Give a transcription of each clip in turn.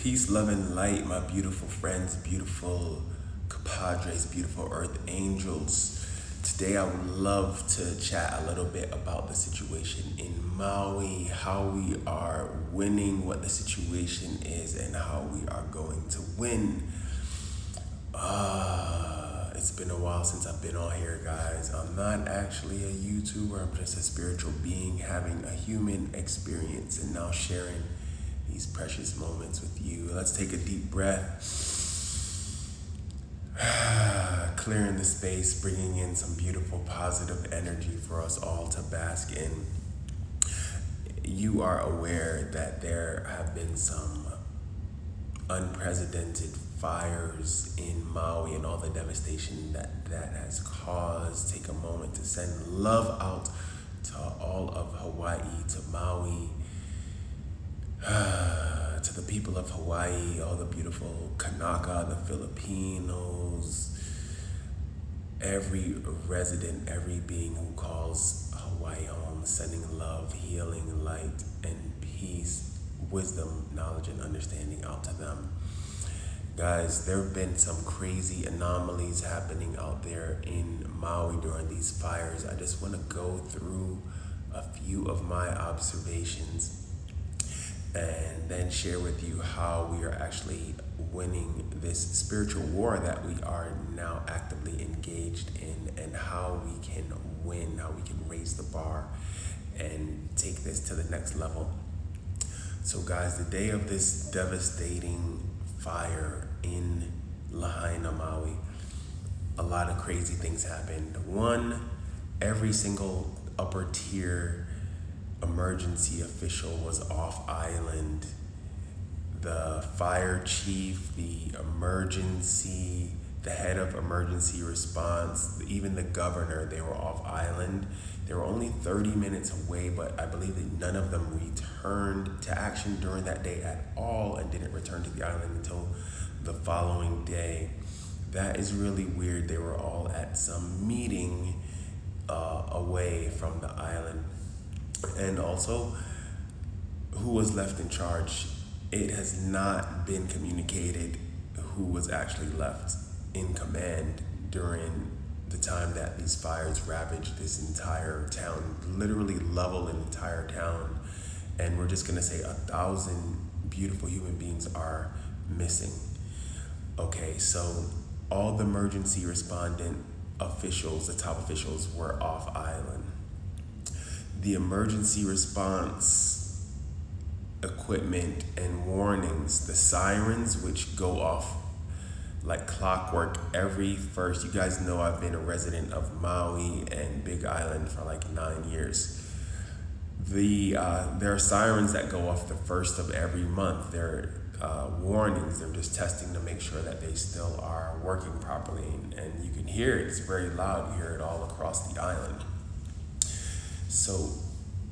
Peace, love, and light, my beautiful friends, beautiful compadres, beautiful earth angels. Today I would love to chat a little bit about the situation in Maui, how we are winning, what the situation is, and how we are going to win. It's been a while since I've been on here, guys. I'm not actually a YouTuber. I'm just a spiritual being having a human experience and now sharing these precious moments with you. Let's take a deep breath. Clearing the space, bringing in some beautiful positive energy for us all to bask in. You are aware that there have been some unprecedented fires in Maui and all the devastation that has caused. Take a moment to send love out to all of Hawaii, to Maui, to the people of Hawaii, all the beautiful Kanaka, the Filipinos, every resident, every being who calls Hawaii home, sending love, healing, light, and peace, wisdom, knowledge, and understanding out to them. Guys, there have been some crazy anomalies happening out there in Maui during these fires. I just want to go through a few of my observations and then share with you how we are actually winning this spiritual war that we are now actively engaged in, and how we can win, how we can raise the bar and take this to the next level. So guys, the day of this devastating fire in Lahaina, Maui, a lot of crazy things happened. One, every single upper tier emergency official was off island. The fire chief, the head of emergency response, even the governor, they were off island. They were only 30 minutes away, but I believe that none of them returned to action during that day at all and didn't return to the island until the following day. That is really weird. They were all at some meeting away from the island. And also, who was left in charge? It has not been communicated who was actually left in command during the time that these fires ravaged this entire town, literally leveled an entire town. And we're just gonna say 1,000 beautiful human beings are missing. Okay, so all the emergency respondent officials, the top officials, were off island. The emergency response equipment and warnings, the sirens, which go off like clockwork every first. You guys know I've been a resident of Maui and Big Island for like 9 years. There are sirens that go off the first of every month. They're warnings. They're just testing to make sure that they still are working properly, and you can hear it. It's very loud. You hear it all across the island. So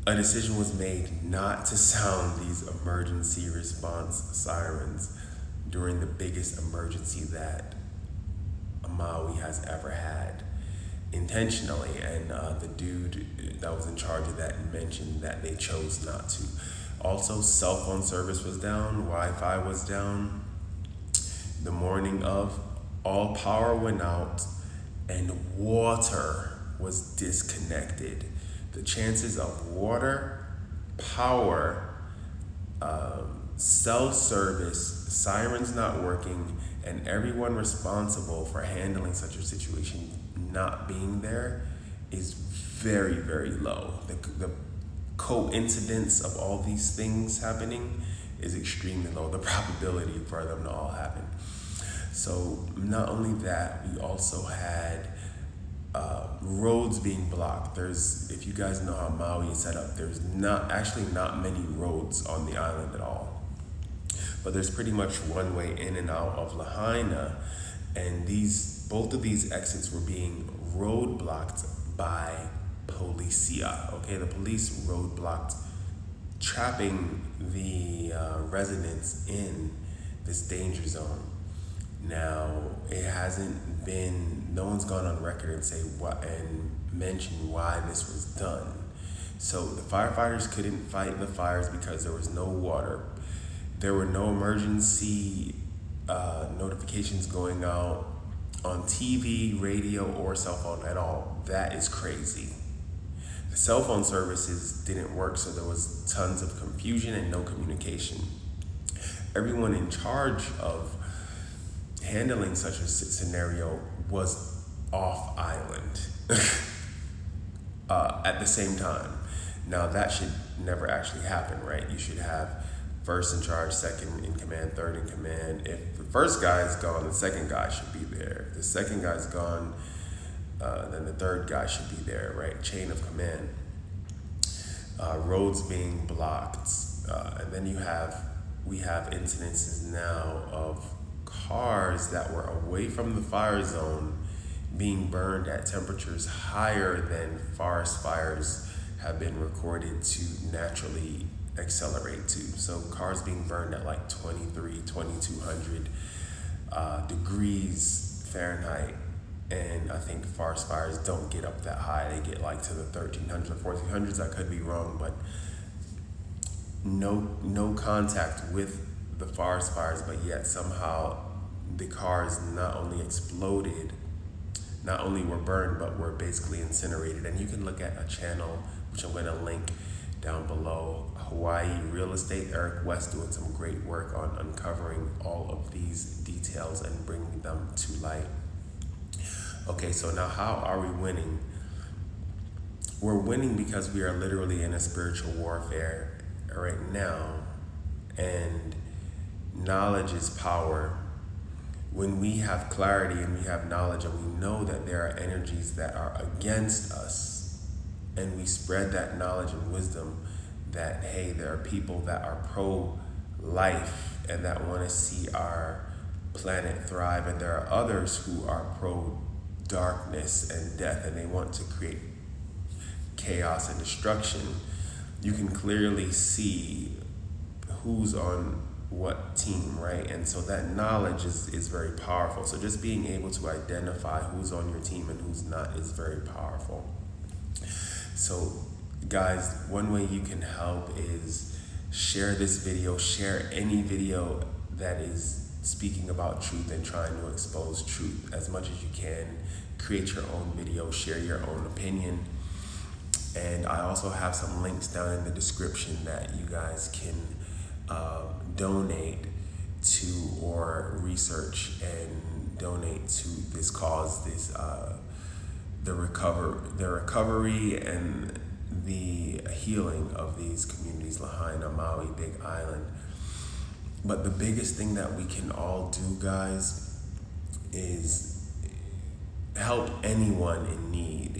a decision was made not to sound these emergency response sirens during the biggest emergency that Maui has ever had, intentionally. And the dude that was in charge of that mentioned that they chose not to. Also, cell phone service was down, Wi-Fi was down. The morning of, all power went out, and water was disconnected. The chances of water, power, cell service, sirens not working, and everyone responsible for handling such a situation not being there is very, very low. The coincidence of all these things happening is extremely low, the probability for them to all happen. So not only that, we also had roads being blocked. If you guys know how Maui is set up, there's not many roads on the island at all. But there's pretty much one way in and out of Lahaina, and both of these exits were being roadblocked by policia. Okay, the police roadblocked, trapping the residents in this danger zone. Now, it hasn't been, no one's gone on record and say what and mention why this was done. So the firefighters couldn't fight the fires because there was no water. There were no emergency notifications going out on TV, radio, or cell phone at all. That is crazy. The cell phone services didn't work, so there was tons of confusion and no communication. Everyone in charge of handling such a scenario was off island at the same time. Now that should never actually happen, right? You should have first in charge, second in command, third in command. If the first guy is gone, the second guy should be there. If the second guy's gone, then the third guy should be there, right? Chain of command. Roads being blocked, and then we have incidences now of cars that were away from the fire zone being burned at temperatures higher than forest fires have been recorded to naturally accelerate to. So cars being burned at like 2200 degrees Fahrenheit. And I think forest fires don't get up that high. They get like to the 1300s or 1400s. I could be wrong, but no contact with the forest fires, but yet somehow the cars not only exploded, not only were burned, but were basically incinerated. And you can look at a channel, which I'm going to link down below, Hawaii Real Estate, Eric West, doing some great work on uncovering all of these details and bringing them to light. Okay, so now how are we winning? We're winning because we are literally in a spiritual warfare right now, and knowledge is power. When we have clarity and we have knowledge and we know that there are energies that are against us, and we spread that knowledge and wisdom that, hey, there are people that are pro-life and that want to see our planet thrive, and there are others who are pro-darkness and death, and they want to create chaos and destruction. You can clearly see who's on what team, right? And so that knowledge is very powerful. So just being able to identify who's on your team and who's not is very powerful. So guys, one way you can help is share this video, share any video that is speaking about truth and trying to expose truth as much as you can. Create your own video, share your own opinion. And I also have some links down in the description that you guys can donate to or research and donate to this cause, the recovery and the healing of these communities, Lahaina, Maui, Big Island. But the biggest thing that we can all do, guys, is help anyone in need.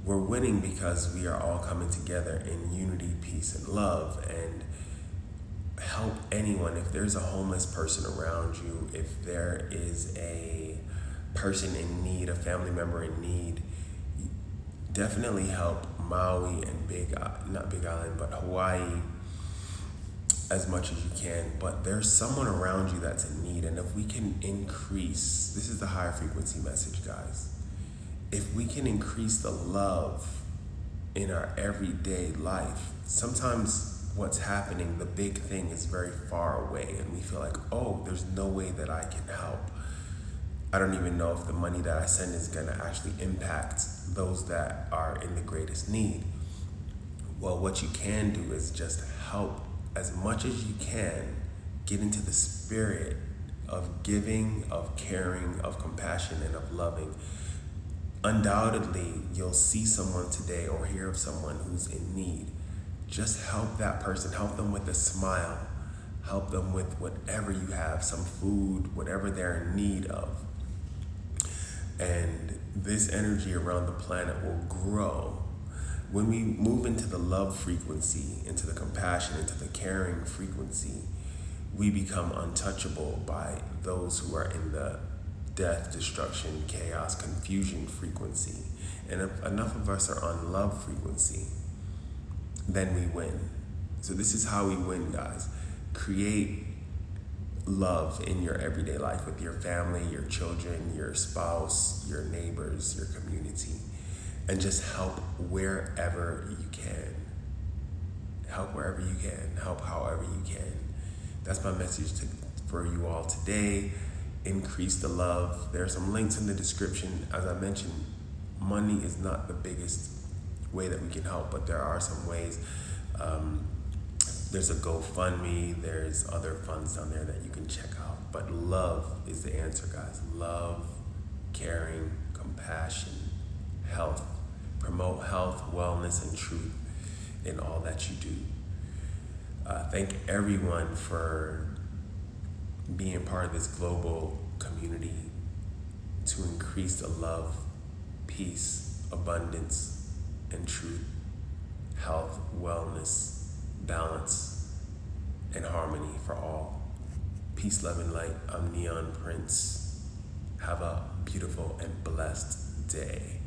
We're winning because we are all coming together in unity, peace, and love, and help anyone. If there's a homeless person around you, if there is a person in need, a family member in need, definitely help Maui and not Big Island, but Hawaii as much as you can. But there's someone around you that's in need, and if we can increase, this is the higher frequency message, guys. If we can increase the love in our everyday life, sometimes what's happening, the big thing is very far away, and we feel like, oh, there's no way that I can help. I don't even know if the money that I send is gonna actually impact those that are in the greatest need. Well, what you can do is just help as much as you can, get into the spirit of giving, of caring, of compassion, and of loving. Undoubtedly, you'll see someone today or hear of someone who's in need. Just help that person, help them with a smile, help them with whatever you have, some food, whatever they're in need of. And this energy around the planet will grow. When we move into the love frequency, into the compassion, into the caring frequency, we become untouchable by those who are in the death, destruction, chaos, confusion frequency. And if enough of us are on love frequency, then we win. So this is how we win, guys. Create love in your everyday life with your family, your children, your spouse, your neighbors, your community, and just help wherever you can. Help wherever you can, help however you can. That's my message for you all today. Increase the love. There are some links in the description. As I mentioned, money is not the biggest way that we can help, but there are some ways. There's a GoFundMe, there's other funds down there that you can check out. But love is the answer, guys. Love, caring, compassion, health. Promote health, wellness, and truth in all that you do. Thank everyone for being part of this global community to increase the love, peace, abundance, and truth, health, wellness, balance, and harmony for all. Peace, love, and light. I'm Neon Prince. Have a beautiful and blessed day.